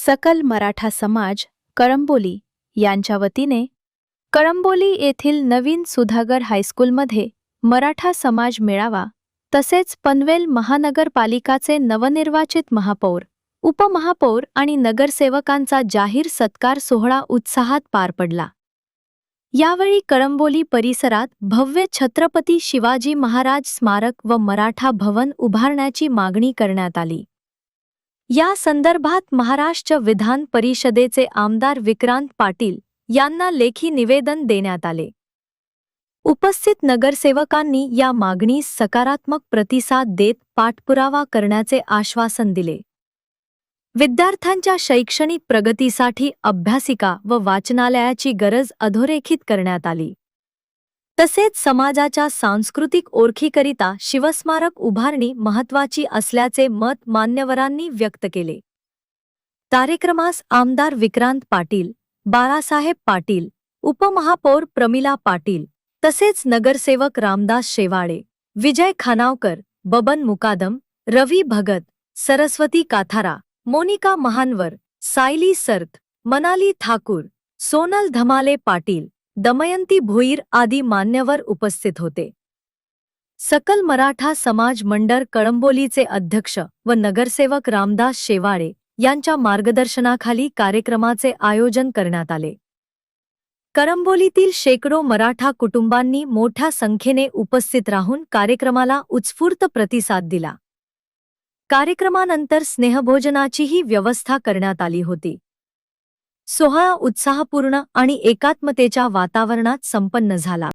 सकल मराठा समाज कळंबोली यांच्या वतीने कळंबोली येथील नवीन सुधागड हायस्कूलमध्ये मराठा समाज मेळावा तसेच पनवेल महानगरपालिकाचे नवनिर्वाचित महापौर, उपमहापौर आणि नगरसेवकांचा जाहीर सत्कार सोहळा उत्साहात पार पडला। यावेळी कळंबोली परिसरात भव्य छत्रपती शिवाजी महाराज स्मारक व मराठा भवन उभारण्याची मागणी करण्यात आली। या संदर्भात महाराष्ट्र विधान परिषदेचे आमदार विक्रांत पाटील यांना लेखी निवेदन देण्यात आले। उपस्थित नगरसेवकांनी या मागणीस सकारात्मक प्रतिसाद देत पाठपुरावा करण्याचे आश्वासन दिले। विद्यार्थ्यांच्या शैक्षणिक प्रगतीसाठी अभ्यासिका व वाचनालयाची गरज अधोरेखित करण्यात आली। तसेच समाजाच्या सांस्कृतिक ओळखीकरिता शिवस्मारक उभारणी महत्त्वाची असल्याचे मत मान्यवरांनी व्यक्त केले। कार्यक्रमास आमदार विक्रांत पाटील, बाळासाहेब पाटील, उपमहापौर प्रमिला पाटील तसेच नगरसेवक रामदास शेवाळे, विजय खानावकर, बबन मुकादम, रवी भगत, सरस्वती काथारा, मोनिका महानवर, सायली सर्थ, मनाली ठाकूर, सोनल धमाले पाटील, दमयंती भोईर आदी मान्यवर उपस्थित होते। सकल मराठा समाज मंडळ कळंबोलीचे अध्यक्ष व नगरसेवक रामदास शेवाळे यांच्या मार्गदर्शनाखाली कार्यक्रमाचे आयोजन करण्यात आले। कळंबोलीतील शेकडो मराठा कुटुंबांनी मोठ्या संख्येने उपस्थित राहून कार्यक्रमाला उत्स्फूर्त प्रतिसाद दिला। कार्यक्रमानंतर स्नेहभोजनाचीही व्यवस्था करण्यात आली होती। सोहळा उत्साहपूर्ण आणि एकात्मतेच्या वातावरणात संपन्न झाला।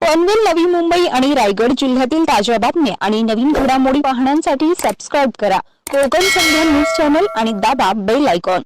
पनवेल, नवी मुंबई आणि रायगड जिल्ह्यातील ताज्या बातम्या आणि नवीन घडामोडी पाहण्यासाठी सबस्क्राईब करा कोकण संध्या न्यूज चॅनल आणि दाबा बेल आयकॉन।